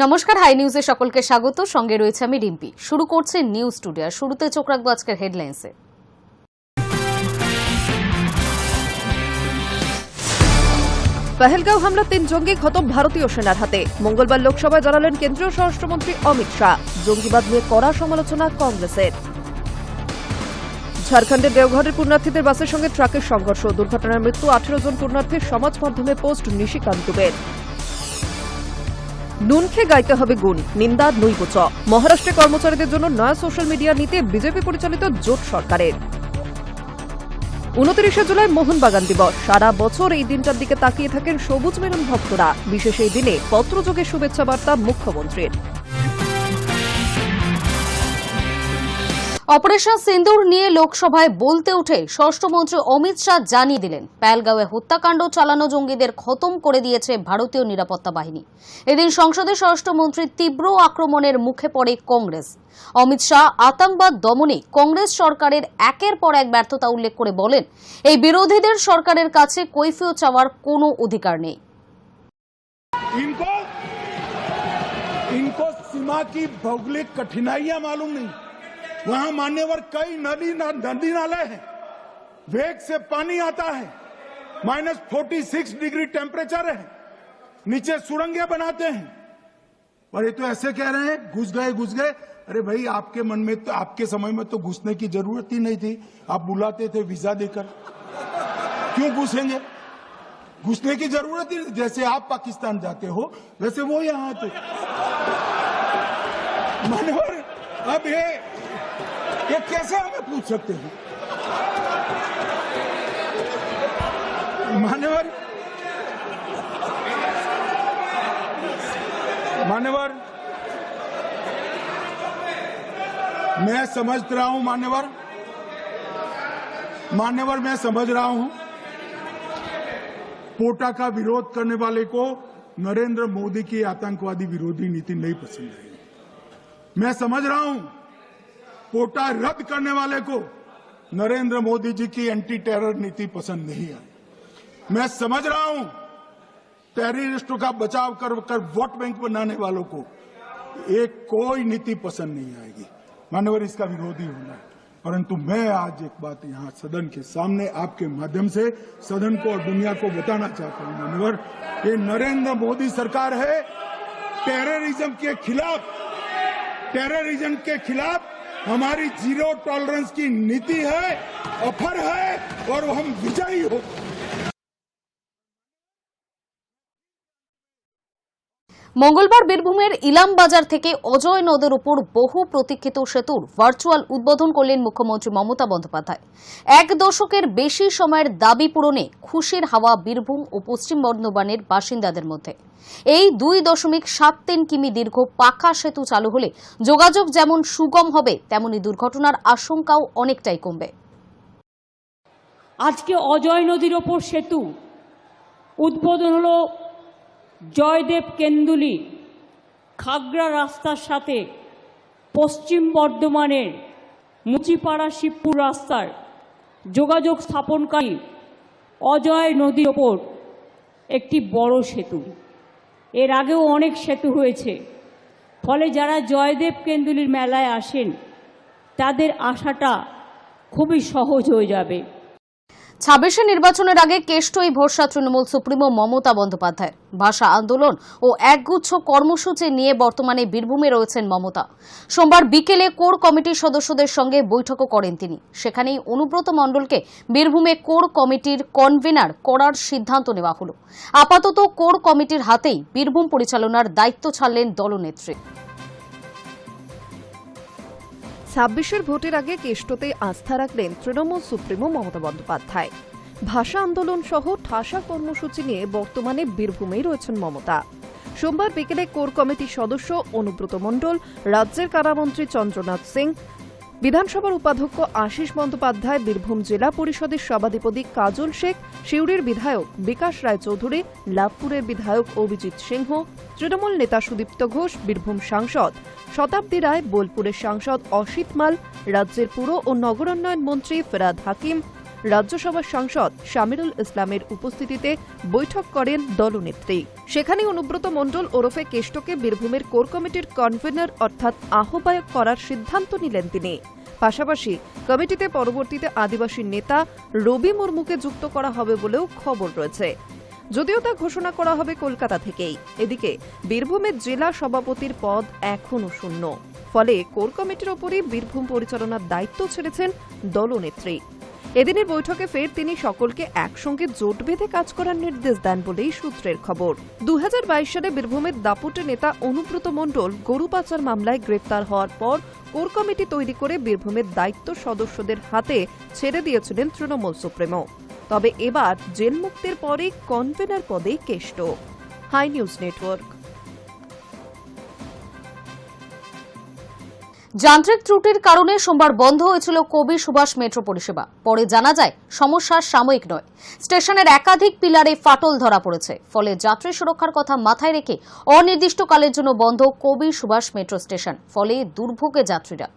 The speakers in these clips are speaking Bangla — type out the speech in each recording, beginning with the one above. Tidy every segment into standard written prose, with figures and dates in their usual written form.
নমস্কার, হাই নিউজে সকলকে স্বাগত। সঙ্গে রয়েছে আমি রিম্পি। শুরু করছে নিউজ টুডে। আর শুরুতে চোখ রাখবো আজকের হেডলাইন্সে। পহেলগাঁও হামলা 3 জঙ্গি খতম ভারতীয় সেনার হাতে। মঙ্গলবার লোকসভায় জানালেন কেন্দ্রীয় স্বরাষ্ট্রমন্ত্রী অমিত শাহ। জঙ্গিবাদ নিয়ে কড়া সমালোচনা কংগ্রেসের। ঝাড়খণ্ডের দেওঘরের পুণ্যার্থীদের বাসের সঙ্গে ট্রাকের সংঘর্ষ, দুর্ঘটনায় মৃত্যু 18 জন পুণ্যার্থীর। সমাজ মাধ্যমে পোস্ট নিশিকান্ত দুবের। নুন খেয়ে গাইতে হবে গুণ, নিন্দা নৈবচ। মহারাষ্ট্রে কর্মচারীদের জন্য নয়া সোশ্যাল মিডিয়া নীতি বিজেপি পরিচালিত জোট সরকারের। 29 জুলাই মোহনবাগান দিবস। সারা বছর এই দিনটার দিকে তাকিয়ে থাকেন সবুজ মেরুন ভক্তরা। বিশেষ এই দিনে পত্রযোগে শুভেচ্ছা বার্তা মুখ্যমন্ত্রীর। অপারেশন সিন্দুর নিয়ে লোকসভায় বলতে উঠে স্বরাষ্ট্রমন্ত্রী অমিত শাহ জানিয়ে দিলেন, পেহেলগাঁওয়ে হত্যাকাণ্ড চালানো জঙ্গিদের খতম করে দিয়েছে ভারতীয় নিরাপত্তা বাহিনী। এদিন সংসদে স্বরাষ্ট্রমন্ত্রীর তীব্র আক্রমণের মুখে পড়ে কংগ্রেস। অমিত শাহ আতঙ্কবাদ দমনে কংগ্রেস সরকারের একের পর এক ব্যর্থতা উল্লেখ করে বলেন, এই বিরোধীদের সরকারের কাছে কৈফিয়ত চাওয়ার কোনো অধিকার নেই। इनको सीमा की भौगोलिक कठिनाइयां मालूम नहीं। वहां मान्यवर कई नदी नाले हैं, वेग से पानी आता है, -46 डिग्री टेम्परेचर है, नीचे सुरंगें बनाते हैं। और ये तो ऐसे कह रहे हैं घुस गए। अरे भाई, आपके मन में तो, आपके समय में तो घुसने की जरूरत ही नहीं थी। आप बुलाते थे वीजा देकर, क्यों घुसेंगे? घुसने की जरूरत ही, जैसे आप पाकिस्तान जाते हो वैसे वो यहां आते। मान्यवर, अब ये कैसे हमें पूछ सकते हैं? मान्यवर, मैं समझ रहा हूं। मान्यवर, मैं समझ रहा हूं। पोटा का विरोध करने वाले को नरेंद्र मोदी की आतंकवादी विरोधी नीति नहीं पसंद आई। मैं समझ रहा हूं पोटा रद्द करने वाले को नरेंद्र मोदी जी की एंटी टेरर नीति पसंद नहीं आई। मैं समझ रहा हूं टेररिस्टों का बचाव कर वोट बैंक बनाने वालों को एक कोई नीति पसंद नहीं आएगी। मानवर, इसका विरोधी होना है। परंतु मैं आज एक बात यहां सदन के सामने आपके माध्यम से सदन को और दुनिया को बताना चाहता हूं। मानवर, ये नरेंद्र मोदी सरकार है टेररिज्म के खिलाफ हमारी जीरो टॉलरेंस की नीति है, ऑफर है, और हम विजयी हो। মঙ্গলবার বীরভূমের ইলামবাজার থেকে অজয় নদের উপর বহু প্রতীক্ষিত সেতুর ভার্চুয়াল উদ্বোধন করলেন মুখ্যমন্ত্রী মমতা বন্দ্যোপাধ্যায়। 1 দশকের বেশি সময়ের দাবি পূরণে খুশির হাওয়া বীরভূম ও পশ্চিম বর্ধমানের বাসিন্দাদের মধ্যে। এই 2.73 কিমি দীর্ঘ পাকা সেতু চালু হলে যোগাযোগ যেমন সুগম হবে, তেমনি দুর্ঘটনার আশঙ্কাও অনেকটাই কমবে। আজকে অজয় নদীর ওপর সেতু উদ্বোধন হলো জয়দেব কেন্দুলি খাগড়া রাস্তার সাথে পশ্চিম বর্ধমানের মুচিপাড়া শিবপুর রাস্তার যোগাযোগ স্থাপনকারী অজয় নদীর ওপর একটি বড় সেতু। এর আগেও অনেক সেতু হয়েছে, ফলে যারা জয়দেব কেন্দুলির মেলায় আসেন তাদের আসাটা খুবই সহজ হয়ে যাবে। 26 নির্বাচনের আগে কেষ্টই ভরসা তৃণমূল সুপ্রিমো মমতা বন্দ্যোপাধ্যায়। ভাষা আন্দোলন ও একগুচ্ছ কর্মসূচি নিয়ে বর্তমানে বীরভূমে রয়েছেন মমতা। সোমবার বিকেলে কোর কমিটির সদস্যদের সঙ্গে বৈঠকও করেন তিনি। সেখানেই অনুব্রত মণ্ডলকে বীরভূমে কোর কমিটির কনভেনার করার সিদ্ধান্ত নেওয়া হল। আপাতত কোর কমিটির হাতেই বীরভূম পরিচালনার দায়িত্ব ছাড়লেন দলনেত্রী। 26 ভোটের আগে কেষ্টতে আস্থা রাখলেন তৃণমূল সুপ্রিমো মমতা বন্দ্যোপাধ্যায়। ভাষা আন্দোলন সহ ঠাসা কর্মসূচি নিয়ে বর্তমানে বীরভূমেই রয়েছেন মমতা। সোমবার বিকেলে কোর কমিটির সদস্য অনুব্রত মণ্ডল, রাজ্যের কারামন্ত্রী চন্দ্রনাথ সিং, বিধানসভার উপাধ্যক্ষ আশিস বন্দ্যোপাধ্যায়, বীরভূম জেলা পরিষদের সভাধিপতি কাজল শেখ, সিউড়ির বিধায়ক বিকাশ রায়চৌধুরী, লাভপুরের বিধায়ক অভিজিৎ সিংহ, তৃণমূল নেতা সুদীপ্ত ঘোষ, বীরভূম সাংসদ শতাব্দী রায়, বোলপুরের সাংসদ অসিত মাল, রাজ্যের পুর ও নগরোন্নয়ন মন্ত্রী ফেরাদ হাকিম, রাজ্যসভার সাংসদ শামিরুল ইসলামের উপস্থিতিতে বৈঠক করেন দলনেত্রী। সেখানে অনুব্রত মণ্ডল ওরফে কেষ্টকে বীরভূমের কোর কমিটির কনভেনর অর্থাৎ আহ্বায়ক করার সিদ্ধান্ত নিলেন তিনি। পাশাপাশি কমিটিতে পরবর্তীতে আদিবাসী নেতা রবি মুর্মুকে যুক্ত করা হবে বলেও খবর রয়েছে, যদিও তা ঘোষণা করা হবে কলকাতা থেকেই। এদিকে বীরভূমের জেলা সভাপতির পদ এখনও শূন্য, ফলে কোর কমিটির ওপরই বীরভূম পরিচালনার দায়িত্ব ছেড়েছেন দলনেত্রী। এদিনের বৈঠকে ফের তিনি সকলকে একসঙ্গে জোট বেঁধে কাজ করার নির্দেশ দেন বলেই সূত্রের খবর। 2022 সালে বীরভূমের দাপুটে নেতা অনুব্রত মণ্ডল গরু পাচার মামলায় গ্রেপ্তার হওয়ার পর কোর কমিটি তৈরি করে বীরভূমের দায়িত্ব সদস্যদের হাতে ছেড়ে দিয়েছিলেন তৃণমূল সুপ্রিমো। তবে এবার জেল মুক্তির পরে কনভেনর পদে কেষ্ট। High News network. যান্ত্রিক ত্রুটির কারণে সোমবার বন্ধ হয়েছিল কবি সুভাষ মেট্রো পরিষেবা। পরে জানা যায় সমস্যা সাময়িক নয়, স্টেশনের একাধিক পিলারে ফাটল ধরা পড়েছে। ফলে যাত্রী সুরক্ষার কথা মাথায় রেখে অনির্দিষ্টকালের জন্য বন্ধ কবি সুভাষ মেট্রো স্টেশন। ফলে দুর্ভোগে যাত্রীরা।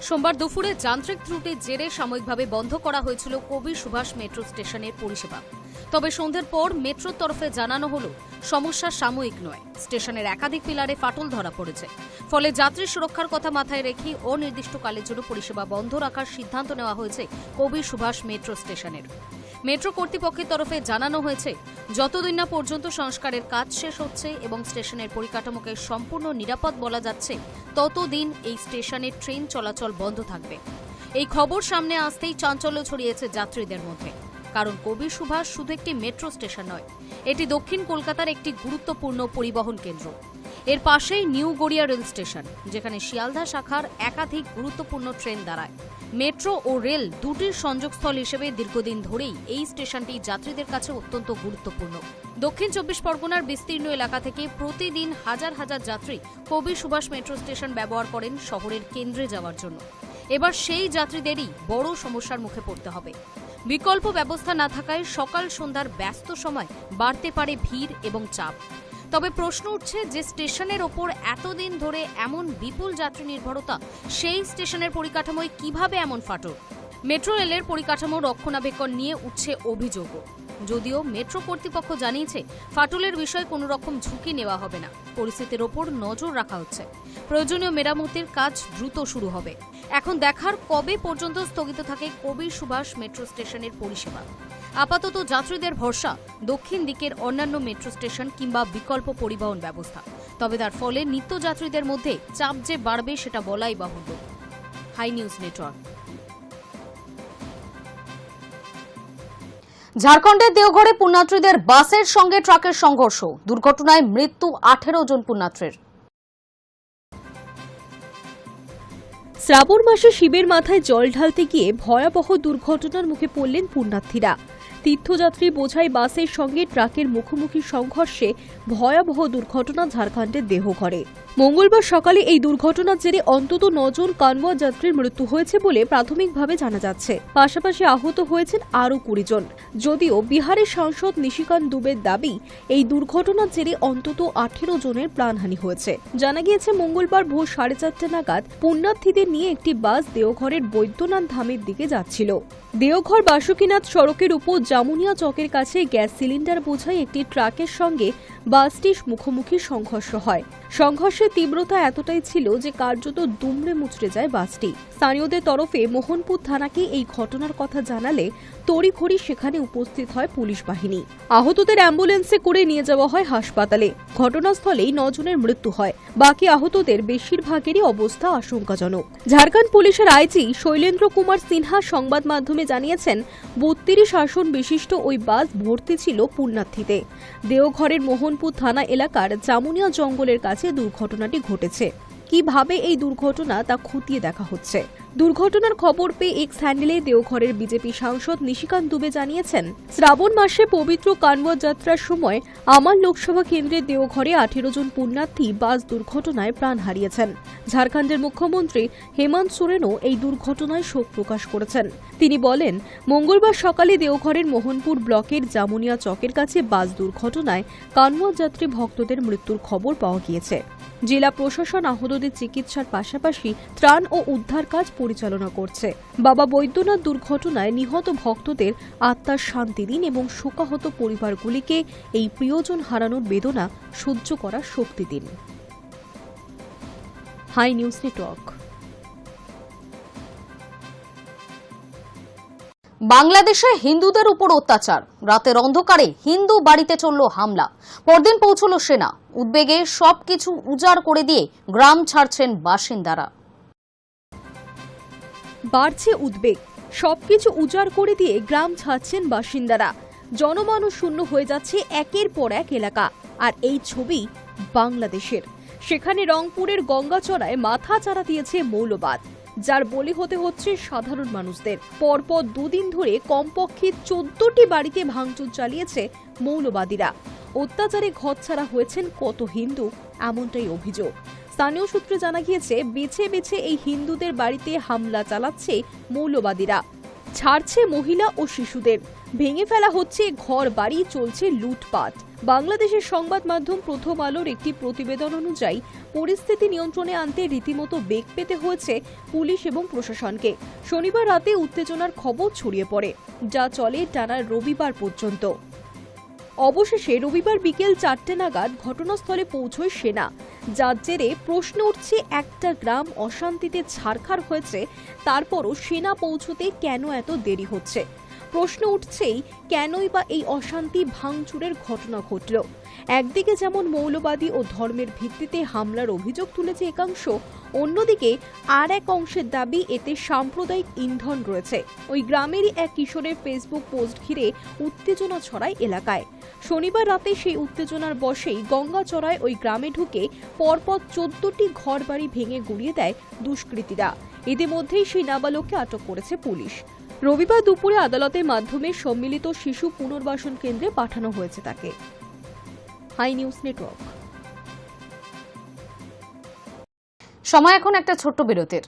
সোমবার দুপুরে যান্ত্রিক ত্রুটির জেরে সাময়িকভাবে বন্ধ করা হয়েছিল কবি সুভাষ মেট্রো স্টেশনের পরিষেবা। তবে সন্ধ্যের পর মেট্রোর তরফে জানানো হলো সমস্যা সাময়িক নয়, স্টেশনের একাধিক পিলারে ফাটল ধরা পড়েছে। ফলে যাত্রী সুরক্ষার কথা মাথায় রেখে অনির্দিষ্টকালের জন্য পরিষেবা বন্ধ রাখার সিদ্ধান্ত নেওয়া হয়েছে কবি সুভাষ মেট্রো স্টেশনের। মেট্রো কর্তৃপক্ষের তরফে জানানো হয়েছে, যতদিন না পর্যন্ত সংস্কারের কাজ শেষ হচ্ছে এবং স্টেশনের পরিকাঠামোকে সম্পূর্ণ নিরাপদ বলা যাচ্ছে, ততদিন এই স্টেশনে ট্রেন চলাচল বন্ধ থাকবে। এই খবর সামনে আসতেই চাঞ্চল্য ছড়িয়েছে যাত্রীদের মধ্যে। কারণ কবি সুভাষ শুধু একটি মেট্রো স্টেশন নয়, এটি দক্ষিণ কলকাতার একটি গুরুত্বপূর্ণ পরিবহন কেন্দ্র। এর পাশেই নিউ গড়িয়া রেল স্টেশন, যেখানে শিয়ালদা শাখার একাধিক গুরুত্বপূর্ণ ট্রেন দাঁড়ায়। মেট্রো ও রেল দুটির সংযোগস্থল হিসেবে দীর্ঘদিন ধরেই এই স্টেশনটি যাত্রীদের কাছে অত্যন্ত গুরুত্বপূর্ণ। দক্ষিণ 24 পরগনার বিস্তীর্ণ এলাকা থেকে প্রতিদিন হাজার হাজার যাত্রী কবি সুভাষ মেট্রো স্টেশন ব্যবহার করেন শহরের কেন্দ্রে যাওয়ার জন্য। এবার সেই যাত্রীদেরই বড় সমস্যার মুখে পড়তে হবে। বিকল্প ব্যবস্থা না থাকায় সকাল সন্ধ্যার ব্যস্ত সময় বাড়তে পারে ভিড় এবং চাপ। তবে প্রশ্ন উঠছে, যে স্টেশনের ওপর এতদিন ধরে এমন বিপুল যাত্রী নির্ভরতা, সেই স্টেশনের পরিকাঠামোয় কিভাবে এমন ফাটল? মেট্রো রেলের পরিকাঠামো রক্ষণাবেক্ষণ নিয়ে উঠছে অভিযোগও। যদিও মেট্রো কর্তৃপক্ষ জানিয়েছে, ফাটলের বিষয়ে কোনো রকম ঝুঁকি নেওয়া হবে না, পরিস্থিতির ওপর নজর রাখা হচ্ছে। প্রয়োজনীয় মেরামতির কাজ দ্রুত শুরু হবে। এখন দেখার কবে পর্যন্ত স্থগিত থাকে কবি সুভাষ মেট্রো স্টেশনের পরিষেবা। আপাতত যাত্রীদের ভরসা দক্ষিণ দিকের অন্যান্য মেট্রো স্টেশন কিংবা বিকল্প পরিবহন ব্যবস্থা। তবে তার ফলে নিত্যযাত্রীদের মধ্যে চাপ যে বাড়বে সেটা বলাই বাহুল্য। Hi News Network. ঝাড়খণ্ডের দেওঘরে পুণ্যার্থীদের বাসের সঙ্গে ট্রাকের সংঘর্ষ, দুর্ঘটনায় মৃত্যু 18 জন পুণ্যার্থীর। শ্রাবণ মাসে শিবের মাথায় জল ঢালতে গিয়ে ভয়াবহ দুর্ঘটনার মুখে পড়লেন পুণ্যার্থীরা। তীর্থযাত্রী বোঝাই বাসের সঙ্গে ট্রাকের মুখোমুখি সংঘর্ষে ভয়াবহ দুর্ঘটনা ঝাড়খণ্ডের দেওঘরে। মঙ্গলবার সকালে এই দুর্ঘটনার জেরে অন্তত 9 জন কানওয়া যাত্রীর মৃত্যু হয়েছে বলে প্রাথমিকভাবে জানা যাচ্ছে। পাশাপাশি আহত হয়েছেন আরও 20 জন। যদিও বিহারের সাংসদ নিশিকান্ত দুবের দাবি, এই দুর্ঘটনার জেরে অন্তত 18 জনের প্রাণহানি হয়েছে। জানা গিয়েছে, মঙ্গলবার ভোর 4:30 নাগাদ পুণ্যার্থীদের নিয়ে একটি বাস দেওঘরের বৈদ্যনাথ ধামের দিকে যাচ্ছিল। দেওঘর বাসুকীনাথ সড়কের উপর জামুনিয়া চকের কাছে গ্যাস সিলিন্ডার বোঝাই একটি ট্রাকের সঙ্গে বাসটির মুখোমুখি সংঘর্ষ হয়। সংঘর্ষের তীব্রতা এতটাই ছিল যে কার্যত দুমড়ে মুচড়ে যায় বাসটি। স্থানীয়দের তরফে মোহনপুর থানাকে এই ঘটনার কথা জানালে তড়িঘড়ি সেখানে উপস্থিত হয় পুলিশ বাহিনী। আহতদের অ্যাম্বুলেন্সে করে নিয়ে যাওয়া হয় হাসপাতালে। ঘটনাস্থলেই 9 জনের মৃত্যু হয়। বাকি আহতদের বেশিরভাগেরই অবস্থা আশঙ্কাজনক। ঝাড়খণ্ড পুলিশের আইজি শৈলেন্দ্র কুমার সিনহা সংবাদ মাধ্যমে জানিয়েছেন, 32 আসন বিশিষ্ট ওই বাস ভর্তি ছিল পুণ্যার্থীতে। দেওঘরের মোহনপুর থানা এলাকার জামুনিয়া জঙ্গলের কাছে দুর্ঘটনাটি ঘটেছে। কিভাবে এই দুর্ঘটনা তা খতিয়ে দেখা হচ্ছে। দুর্ঘটনার খবর পেয়ে এক্স হ্যান্ডেলে দেওঘরের বিজেপি সাংসদ নিশিকান্ত দুবে জানিয়েছেন, শ্রাবণ মাসে পবিত্র কানওয়া যাত্রার সময় আমার লোকসভা কেন্দ্রের দেওঘরে 18 জন পুণ্যার্থী বাস দুর্ঘটনায় প্রাণ হারিয়েছেন। ঝাড়খণ্ডের মুখ্যমন্ত্রী হেমন্ত সোরেনও এই দুর্ঘটনায় শোক প্রকাশ করেছেন। তিনি বলেন, মঙ্গলবার সকালে দেওঘরের মোহনপুর ব্লকের জামুনিয়া চকের কাছে বাস দুর্ঘটনায় কানওয়া যাত্রী ভক্তদের মৃত্যুর খবর পাওয়া গিয়েছে। জেলা প্রশাসন আহতদের চিকিৎসার পাশাপাশি ত্রাণ ও উদ্ধার কাজ পরিচালনা করছে। বাবা বৈদ্যনাথ দুর্ঘটনায় নিহত ভক্তদের আত্মার শান্তি দিন এবং শোকাহত পরিবারগুলিকে এই প্রিয়জন হারানোর বেদনা সহ্য করার শক্তি দিন। Hi News Network. বাংলাদেশে হিন্দুদের উপর অত্যাচার, রাতের অন্ধকারে হিন্দু বাড়িতে চলল হামলা, পরদিন পৌঁছল সেনা। উদ্বেগে সবকিছু উজাড় করে দিয়ে গ্রাম ছাড়ছেন বাসিন্দারা। বাড়ছে উদ্বেগ, সবকিছু উজাড় করে দিয়ে গ্রাম ছাড়ছেন বাসিন্দারা। জনমানুষ শূন্য হয়ে যাচ্ছে একের পর এক এলাকা। আর এই ছবি বাংলাদেশের। সেখানে রংপুরের গঙ্গাচড়ায় মাথা চাড়া দিয়েছে মৌলবাদ, যার বলি হতে হচ্ছে সাধারণ মানুষদের। পরপর দুদিন ধরে কমপক্ষে 14টি বাড়িতে ভাঙচুর চালিয়েছে মৌলবাদীরা। অত্যাচারে ঘরছাড়া হয়েছেন কত হিন্দু, এমনটাই অভিযোগ। স্থানীয় সূত্রে জানা গিয়েছে, বেছে বেছে এই হিন্দুদের বাড়িতে হামলা চালাচ্ছে মৌলবাদীরা। ছাড়ছে মহিলা ও শিশুদের, ভেঙে ফেলা হচ্ছে ঘর বাড়ি, চলছে লুটপাট। বাংলাদেশের সংবাদ মাধ্যম প্রথম আলোর একটি প্রতিবেদন অনুযায়ী পরিস্থিতি নিয়ন্ত্রণে আনতে রীতিমতো বেগ পেতে হয়েছে পুলিশ এবং প্রশাসনকে। শনিবার রাতে উত্তেজনার খবর ছড়িয়ে পড়ে, যা চলে টানা রবিবার পর্যন্ত। অবশেষে রবিবার বিকেল 4টে নাগাদ ঘটনাস্থলে পৌঁছয় সেনা, যার জেরে প্রশ্ন উঠছে, একটা গ্রাম অশান্তিতে ছারখার হয়েছে, তারপরও সেনা পৌঁছতে কেন এত দেরি হচ্ছে? প্রশ্ন উঠছেই, কেনই বা এই অশান্তি ভাঙচুরের ঘটনা ঘটল? একদিকে যেমন মৌলবাদী ও ধর্মের ভিত্তিতে হামলার অভিযোগ তুলেছে একাংশ, অন্যদিকে আর এক অংশের দাবি এতে সাম্প্রদায়িক ইন্ধন রয়েছে। ওই গ্রামেরই এক কিশোরের ফেসবুক পোস্ট ঘিরে উত্তেজনা ছড়ায় এলাকায়। শনিবার রাতে সেই উত্তেজনার বশেই গঙ্গাচড়ায় ওই গ্রামে ঢুকে পরপর 14টি ঘরবাড়ি ভেঙে গুড়িয়ে দেয় দুষ্কৃতীরা। ইতিমধ্যেই সেই নাবালককে আটক করেছে পুলিশ। রবিবার দুপুরে আদালতের মাধ্যমে সম্মিলিত শিশু পুনর্বাসন কেন্দ্রে পাঠানো হয়েছে তাকে। Hi News Network. সময় এখন একটা ছোট্ট বিরতির।